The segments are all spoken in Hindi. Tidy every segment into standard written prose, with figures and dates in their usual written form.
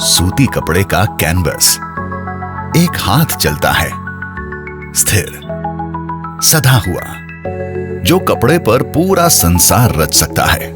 सूती कपड़े का कैनवस। एक हाथ चलता है, स्थिर, सधा हुआ, जो कपड़े पर पूरा संसार रच सकता है।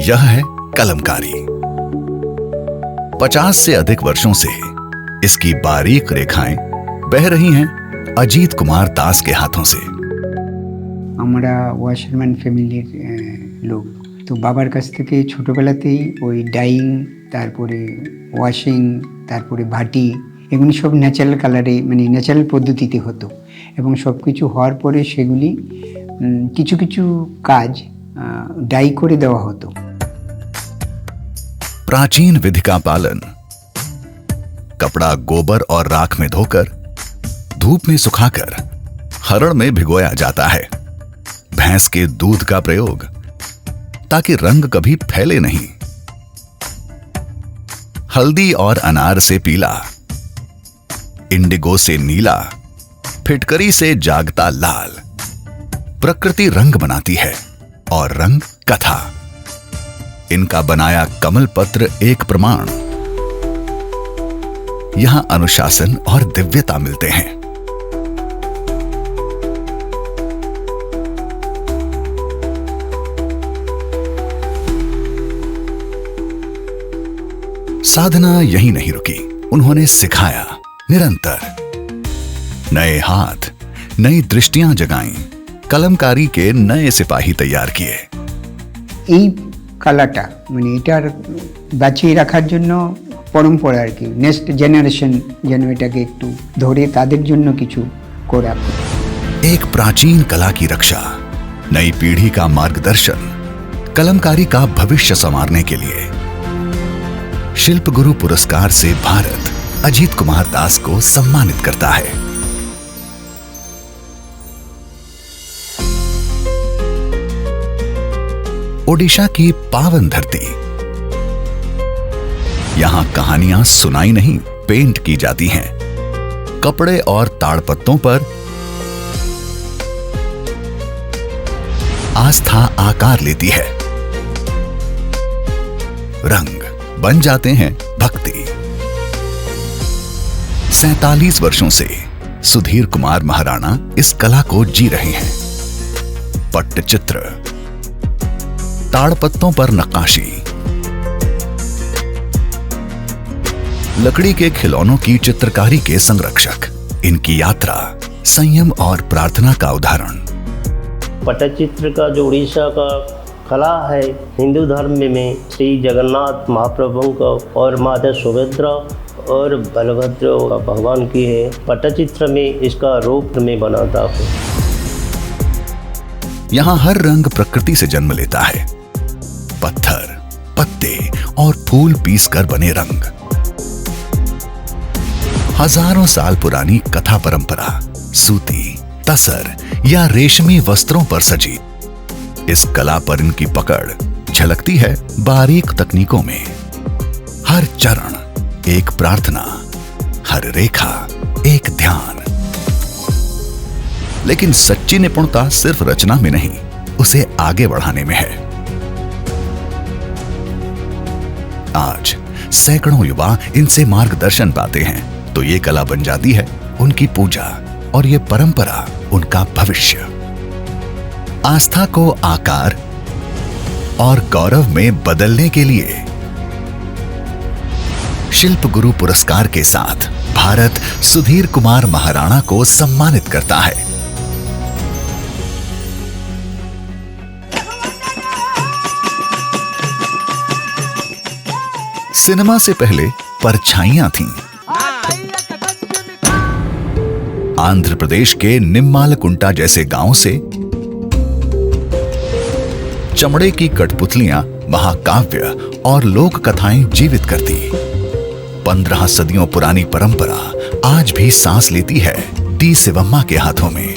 यह है कलमकारी। 50 से अधिक वर्षों से इसकी बारीक रेखाएं बह रही हैं अजीत कुमार दास के हाथों से। আমরা ওয়াশারম্যান ফ্যামিলির লোক, তো বাবার কাছ থেকে ছোটোবেলাতেই ওই ডাইং, তারপরে ওয়াশিং, তারপরে ভাটি, এগুলি সব ন্যাচারাল কালারে মানে ন্যাচারাল পদ্ধতিতে হতো এবং সব কিছু হওয়ার পরে সেগুলি কিছু কিছু কাজ ডাই করে দেওয়া হতো। प्राचीन विधि का पालन। कपड़ा गोबर और राख में धोकर धूप में सुखाकर हरण में भिगोया जाता है। भैंस के दूध का प्रयोग ताकि रंग कभी फैले नहीं। हल्दी और अनार से पीला, इंडिगो से नीला, फिटकरी से जागता लाल। प्रकृति रंग बनाती है और रंग कथा। इनका बनाया कमल पत्र एक प्रमाण। यहां अनुशासन और दिव्यता मिलते हैं। साधना यहीं नहीं रुकी, उन्होंने सिखाया निरंतर। नए हाथ, नई दृष्टियां जगाईं, कलमकारी के नए सिपाही तैयार किए। এই কালাটা মানে এটার বাঁচিয়ে রাখার জন্য পরম্পরা আর কি, নেক্সট জেনারেশন যেন এটাকে একটু ধরে তাদের জন্য কিছু করা। एक प्राचीन कला की रक्षा, नई पीढ़ी का मार्गदर्शन, कलमकारी का भविष्य संवारने के लिए शिल्प गुरु पुरस्कार से भारत अजीत कुमार दास को सम्मानित करता है। ओडिशा की पावन धरती, यहां कहानियां सुनाई नहीं, पेंट की जाती हैं। कपड़े और ताड़पत्तों पर आस्था आकार लेती है। रंग बन जाते हैं भक्ति। 47 वर्षों से सुधीर कुमार महाराणा इस कला को जी रहे हैं। पट्टचित्र, ताड़पत्तों पर नक्काशी, लकड़ी के खिलौनों की चित्रकारी के संरक्षक। इनकी यात्रा संयम और प्रार्थना का उदाहरण। पट्टचित्र का जो उड़ीसा का कला है, हिंदू धर्म में श्री जगन्नाथ महाप्रभु का और माता सुभद्रा और बलभद्र भगवान की है। पट्टचित्र में इसका रूप में बनाता है। यहां हर रंग प्रकृति से जन्म लेता है। पत्थर, पत्ते और फूल पीसकर बने रंग। हजारों साल पुरानी कथा परंपरा सूती, तसर या रेशमी वस्त्रों पर सजी। इस कला पर इनकी पकड़ झलकती है बारीक तकनीकों में। हर चरण एक प्रार्थना, हर रेखा एक ध्यान। लेकिन सच्ची निपुणता सिर्फ रचना में नहीं, उसे आगे बढ़ाने में है। आज सैकड़ों युवा इनसे मार्गदर्शन पाते हैं तो ये कला बन जाती है उनकी पूजा और ये परंपरा उनका भविष्य। आस्था को आकार और गौरव में बदलने के लिए शिल्प गुरु पुरस्कार के साथ भारत सुधीर कुमार महाराणा को सम्मानित करता है। सिनेमा से पहले परछाइयां थीं। आंध्र प्रदेश के निम्मालकुंटा जैसे गांव से चमड़े की कठपुतलियां महाकाव्य और लोक कथाएं जीवित करती। 15 सदियों पुरानी परंपरा आज भी सांस लेती है टी शिवम्मा के हाथों में।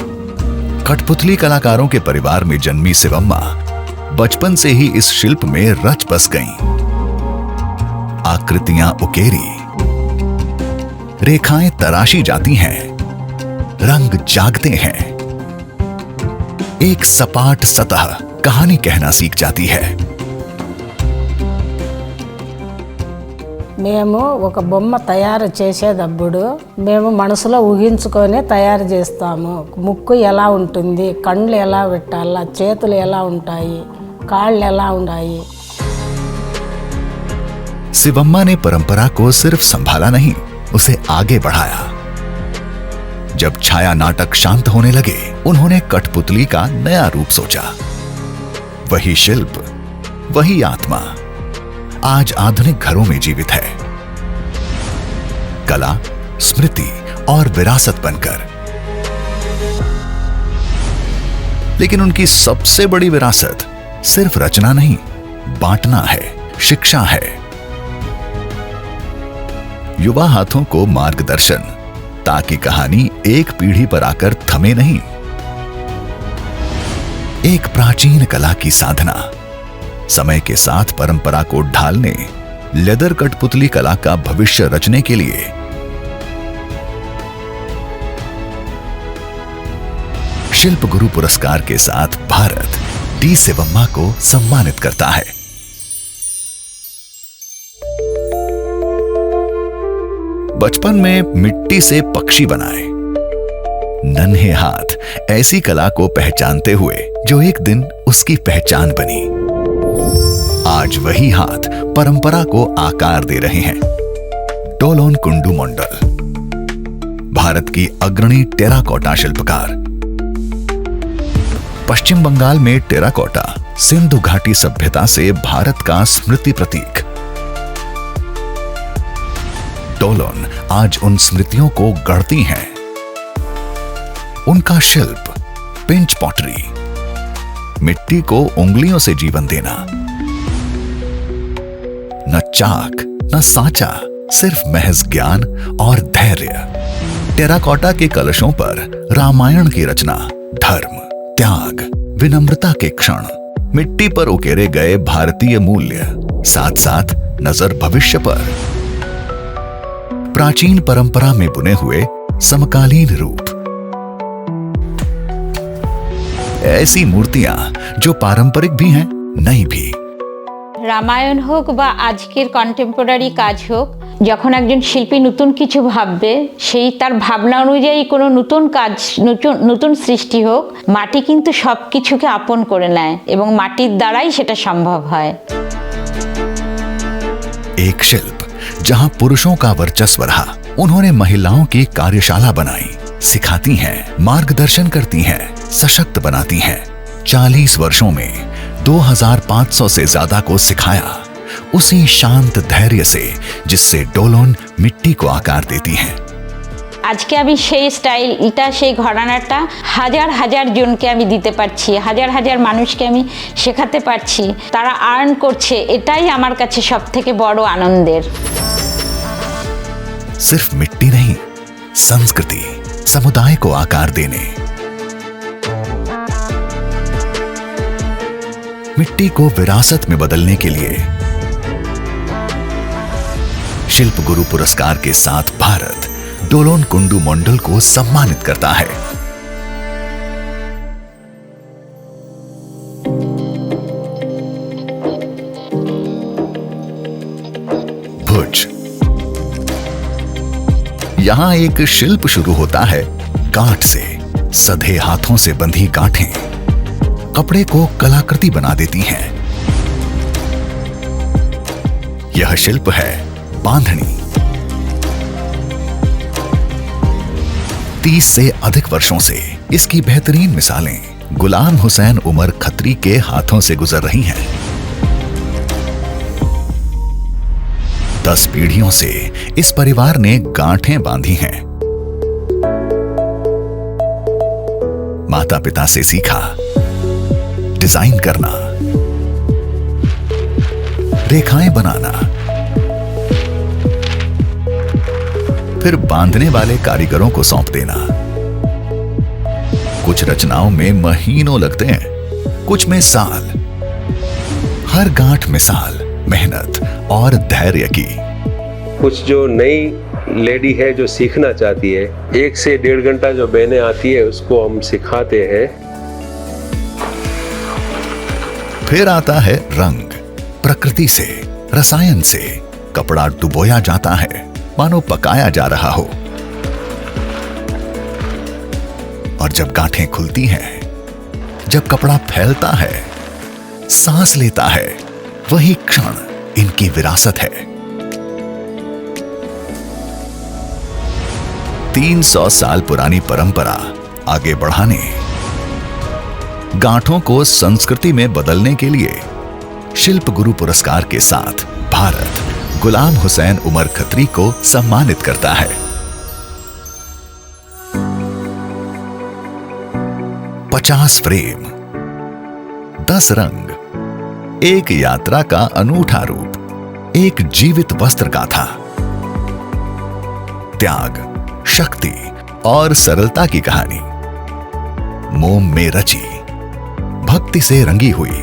कठपुतली कलाकारों के परिवार में जन्मी शिवम्मा बचपन से ही इस शिल्प में रच बस गईं। आकृतियां उकेरी, रेखाएं तराशी जाती हैं, रंग जागते हैं। एक सपाट सतह कहानी कहना सीख जाती है। మేము ఒక బొమ్మ తయారు చేసేటప్పుడు మేము మనసులో ఊహించుకొని తయారు చేస్తాము. ముక్కు ఎలా ఉంటుంది, కళ్ళు ఎలా పెట్టాలా, చేతులు ఎలా ఉంటాయి, కాళ్ళు ఎలా ఉన్నాయి. शिवम्मा ने परंपरा को सिर्फ संभाला नहीं, उसे आगे बढ़ाया. जब छाया नाटक शांत होने लगे, उन्होंने कठपुतली का नया रूप सोचा. वही शिल्प, वही आत्मा आज आधुनिक घरों में जीवित है, कला, स्मृति और विरासत बनकर. लेकिन उनकी सबसे बड़ी विरासत सिर्फ रचना नहीं, बांटना है, शिक्षा है. युवा हाथों को मार्गदर्शन, ताकि कहानी एक पीढ़ी पर आकर थमे नहीं. एक प्राचीन कला की साधना, समय के साथ परंपरा को ढालने, लेदर कठपुतली कला का भविष्य रचने के लिए शिल्प गुरु पुरस्कार के साथ भारत डी शिवम्मा को सम्मानित करता है. बचपन में मिट्टी से पक्षी बनाए, नन्हे हाथ ऐसी कला को पहचानते हुए जो एक दिन उसकी पहचान बनी. आज वही हाथ परंपरा को आकार दे रहे हैं. डोलोन कुंडू मंडल, भारत की अग्रणी टेराकोटा शिल्पकार. पश्चिम बंगाल में टेराकोटा सिंधु घाटी सभ्यता से भारत का स्मृति प्रतीक. डोलोन आज उन स्मृतियों को गढ़ती हैं. उनका शिल्प पिंच पॉटरी, मिट्टी को उंगलियों से जीवन देना. न चाक न सांचा, सिर्फ महज ज्ञान और धैर्य. टेराकोटा के कलशों पर रामायण की रचना, धर्म, त्याग, विनम्रता के क्षण, मिट्टी पर उकेरे गए भारतीय मूल्य, साथ साथ नजर भविष्य पर. प्राचीन परंपरा में बुने हुए समकालीन रूप. ऐसी मूर्तियां जो पारंपरिक भी हैं, नई भी. রামায়ণ হোক বা আজকের কন্টেম্পোরারি কাজ হোক, যখন একজন শিল্পী নতুন কিছু ভাববে, সেই তার ভাবনা অনুযায়ী কোনো নতুন কাজ, নতুন সৃষ্টি হোক, মাটি কিন্তু সব কিছুকে আপন করে নেয় এবং মাটির দ্বারাই সেটা সম্ভব হয়. एक शिल्प जहां पुरुषों का वर्चस्व रहा, उन्होंने महिलाओं की कार्यशाला बनाई, सिखाती हैं, मार्गदर्शन करती हैं, सशक्त बनाती हैं. 40 वर्षों में 2500 से ज्यादा को सिखाया, उसी शांत धैर्य से जिससे डोलोन मिट्टी को आकार देती हैं. আজকে আমি সেই স্টাইলটা, সেই ঘরানাটা হাজার হাজার জনকে আমি দিতে পারছি, হাজার হাজার মানুষকে আমি শেখাতে পারছি, তারা আর্ন করছে, এটাই আমার কাছে সব থেকে বড় আনন্দের. सिर्फ मिट्टी नहीं, संस्कृति, समुदाय को आकार देने. मिट्टी को विरासत में बदलने के लिए शिल्प गुरु पुरस्कार के साथ भारत डोलोन कुंडू मंडल को सम्मानित करता है. भुज, यहां एक शिल्प शुरू होता है गांठ से. सधे हाथों से बंधी गांठें कपड़े को कलाकृति बना देती हैं. यह शिल्प है बांधनी. 30 से अधिक वर्षों से इसकी बेहतरीन मिसालें गुलाम हुसैन उमर खत्री के हाथों से गुजर रही हैं. 10 पीढ़ियों से इस परिवार ने गांठें बांधी हैं. माता पिता से सीखा डिजाइन करना, रेखाएं बनाना, फिर बांधने वाले कारीगरों को सौंप देना. कुछ रचनाओं में महीनों लगते हैं, कुछ में साल. हर गांठ मिसाल मेहनत और धैर्य की. कुछ जो नई लेडी है जो सीखना चाहती है, 1 से 1.5 घंटा जो बहनें आती है उसको हम सिखाते हैं. फिर आता है रंग, प्रकृति से, रसायन से, कपड़ा डुबोया जाता है मानो पकाया जा रहा हो, और जब गांठें खुलती हैं, जब कपड़ा फैलता है, सांस लेता है, वही क्षण इनकी विरासत है। 300 साल पुरानी परंपरा आगे बढ़ाने, गांठों को संस्कृति में बदलने के लिए शिल्प गुरु पुरस्कार के साथ भारत गुलाम हुसैन उमर खत्री को सम्मानित करता है। 50 फ्रेम, 10 रंग, एक यात्रा का अनूठा रूप, एक जीवित वस्त्र गाथा, त्याग, शक्ति और सरलता की कहानी, मोम में रची, भक्ति से रंगी हुई,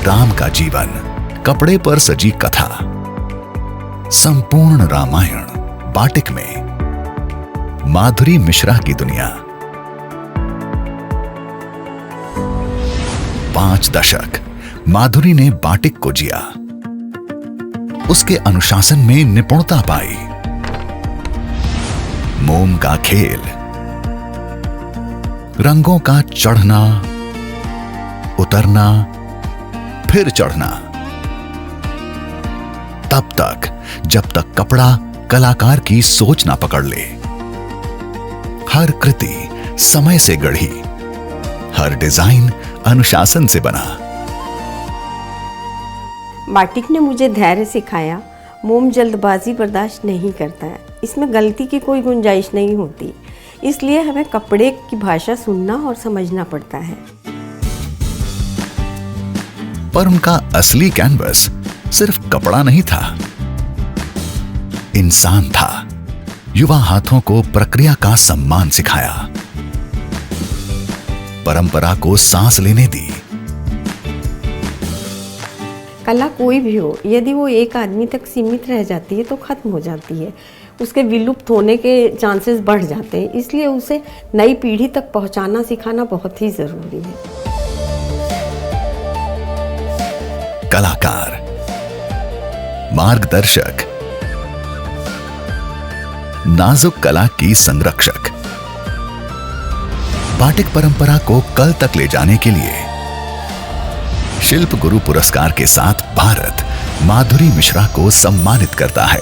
राम का जीवन, कपड़े पर सजी कथा, संपूर्ण रामायण बाटिक में, माधुरी मिश्रा की दुनिया। 5 दशक माधुरी ने बाटिक को जिया, उसके अनुशासन में निपुणता पाई। मोम का खेल, रंगों का चढ़ना, उतरना, फिर चढ़ना, तब तक जब तक कपड़ा कलाकार की सोच ना पकड़ ले। हर कृति समय से गढ़ी, हर डिजाइन अनुशासन से बना। बाटिक ने मुझे धैर्य सिखाया। मोम जल्दबाजी बर्दाश्त नहीं करता है, इसमें गलती की कोई गुंजाइश नहीं होती, इसलिए हमें कपड़े की भाषा सुनना और समझना पड़ता है। पर उनका असली कैनवस सिर्फ कपड़ा नहीं था, इंसान था। युवा हाथों को प्रक्रिया का सम्मान सिखाया, परंपरा को सांस लेने दी। कला कोई भी हो, यदि वो एक आदमी तक सीमित रह जाती है तो खत्म हो जाती है, उसके विलुप्त होने के चांसेस बढ़ जाते हैं, इसलिए उसे नई पीढ़ी तक पहुंचाना सिखाना बहुत ही जरूरी है। कलाकार, मार्गदर्शक, नाजुक कला की संरक्षक, बाटिक परंपरा को कल तक ले जाने के लिए शिल्प गुरु पुरस्कार के साथ भारत माधुरी मिश्रा को सम्मानित करता है।